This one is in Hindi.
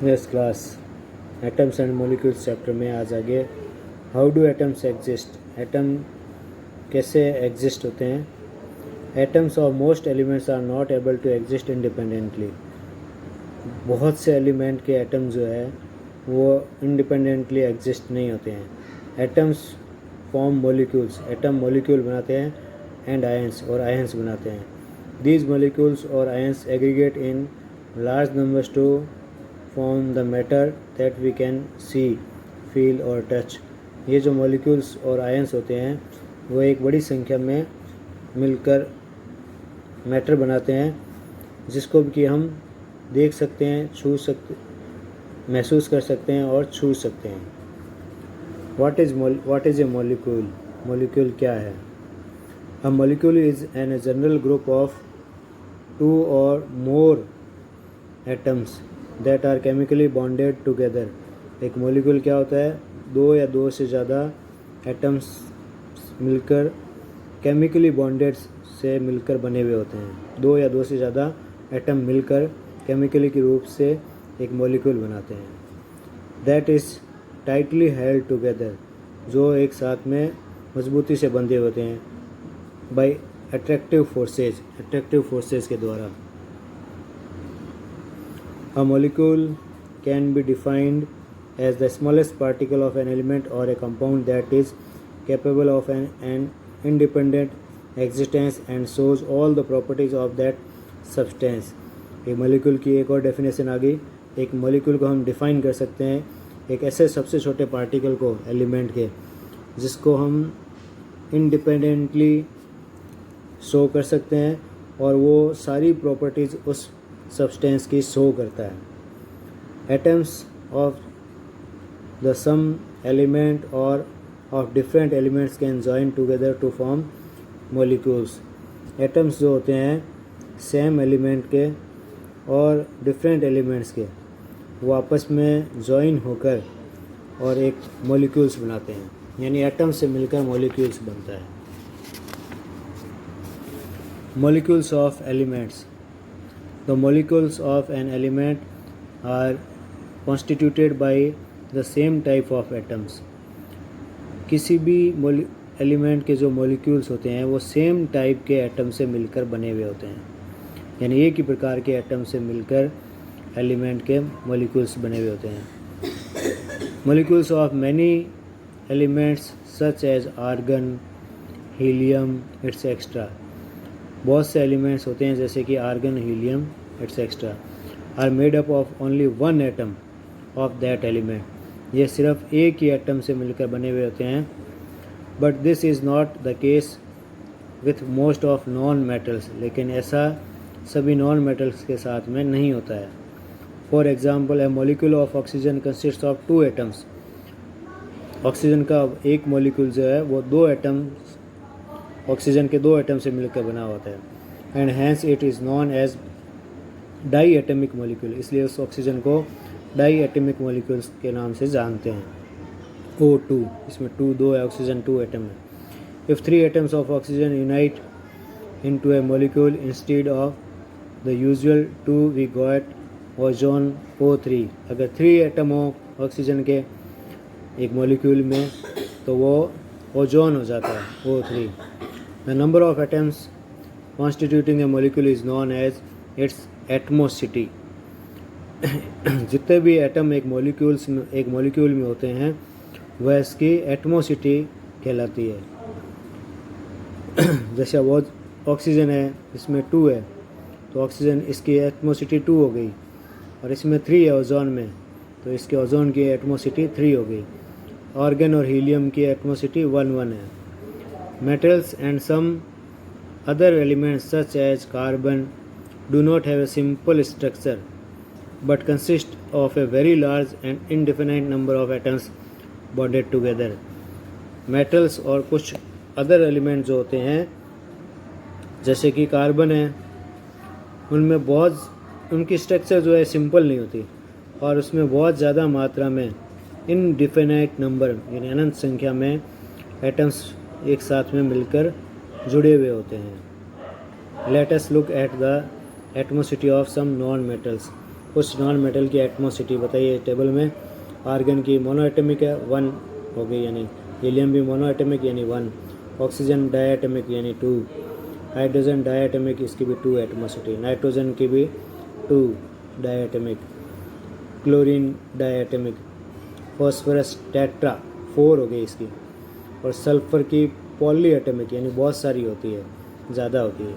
Yes class, atoms and molecules chapter में आज आगे how do atoms exist, atom कैसे एग्जिस्ट होते हैं। एटम्स और most elements are not able to exist independently. बहुत से एलिमेंट के एटम जो है वो इंडिपेंडेंटली एग्जिस्ट नहीं होते हैं। Atoms form molecules, atom molecule बनाते हैं एंड आयंस और आयंस बनाते हैं। दीज मॉलिक्यूल्स और ions aggregate in large numbers to form the matter that we can see, feel और टच। ये जो मॉलिक्यूल्स और आयंस होते हैं वो एक बड़ी संख्या में मिलकर मैटर बनाते हैं जिसको कि हम देख सकते हैं, छू सकते, महसूस कर सकते हैं और छू सकते हैं। What is a molecule? Molecule क्या है? A molecule is an general group of 2 or more atoms that are chemically bonded together। एक मॉलिक्यूल क्या होता है? 2 या 2 से ज़्यादा एटम्स मिलकर केमिकली बॉन्डेड से मिलकर बने हुए होते हैं। 2 या 2 से ज़्यादा एटम मिलकर केमिकली के रूप से एक मॉलिक्यूल बनाते हैं। That is tightly held together, जो एक साथ में मजबूती से बंधे होते हैं बाय अट्रैक्टिव फोर्सेज के द्वारा। A molecule can be defined as the smallest particle of an element or a compound that is capable of an independent existence and shows all the properties of that substance. एक मॉलिक्यूल की एक और डेफिनेशन आ गई। एक मॉलिक्यूल को हम डिफाइन कर सकते हैं एक ऐसे सबसे छोटे पार्टिकल को, एलिमेंट के, जिसको हम इंडिपेंडेंटली शो कर सकते हैं और वो सारी प्रॉपर्टीज़ उस सब्सटेंस की शो करता है। Atoms of the same element or of different elements can join together to form molecules. Atoms जो होते हैं सेम एलिमेंट के और डिफरेंट एलिमेंट्स के, वो आपस में जॉइन होकर और एक मॉलिक्यूल्स बनाते हैं, यानी एटम से मिलकर मॉलिक्यूल्स बनता है। Molecules of elements. The molecules of an element are constituted by the same type of atoms. किसी भी एलिमेंट के जो मॉलिक्यूल्स होते हैं वो सेम टाइप के एटम से मिलकर बने हुए होते हैं, यानी एक ही प्रकार के एटम से मिलकर एलिमेंट के मॉलिक्यूल्स बने हुए होते हैं। Molecules of many elements such as argon, helium etcetera. बहुत से एलिमेंट्स होते हैं जैसे कि argon, helium etcetera are made up of only one atom of that element. ये सिर्फ एक ही एटम से मिलकर बने हुए होते हैं। But this is not the case with most of non metals. लेकिन ऐसा सभी नॉन मेटल्स के साथ में नहीं होता है। For example, A molecule of oxygen consist of 2 atoms. Oxygen का एक मॉलिक्यूल जो है वो 2 एटम, ऑक्सीजन के 2 एटम से मिलकर बना होता है। And hence it is known as diatomic molecule. इसलिए उस ऑक्सीजन को डाई एटमिक मॉलिक्यूल्स के नाम से जानते हैं। O2, इसमें 2 है, ऑक्सीजन 2 एटम है। If 3 atoms of oxygen unite into a molecule instead of the usual 2 we got ozone O3। अगर 3 एटम हो ऑक्सीजन के एक मॉलिक्यूल में तो वो ओजोन हो जाता है, O3। The number of atoms constituting a molecule is known as its atomicity। जितने भी एटम एक मॉलिक्यूल में होते हैं वह इसकी एटमोसिटी कहलाती है। जैसे वो ऑक्सीजन है, इसमें 2 है तो ऑक्सीजन, इसकी एटमोसिटी 2 हो गई, और इसमें 3 है ओजोन में तो इसके ओजोन की एटमोसिटी 3 हो गई। आर्गन और हीलियम की एटमोसिटी 1 है। Metals and some other elements such as carbon do not have a simple structure but consist of a very large and indefinite number of atoms bonded together। Metals और कुछ other elements जो होते हैं जैसे कि कार्बन है, उनमें उनकी स्ट्रक्चर जो है सिंपल नहीं होती और उसमें बहुत ज़्यादा मात्रा में इनडिफिनाइट नंबर, यानी अनंत संख्या में एटम्स एक साथ में मिलकर जुड़े हुए होते हैं। Let us look at the atomicity of some non metals. कुछ नॉन मेटल की एटमोसिटी बताइए टेबल में। आर्गन की मोनो एटमिक है 1 हो गई यानी, हीलियम भी मोनो एटमिक यानी 1, ऑक्सीजन डायटमिक यानी 2, हाइड्रोजन डायटमिक इसकी भी 2 एटमोसिटी, नाइट्रोजन की भी 2 diatomic, chlorine diatomic, phosphorus tetra 4 हो गई इसकी, और सल्फर की पॉली एटमिक यानी बहुत सारी होती है, ज़्यादा होती है।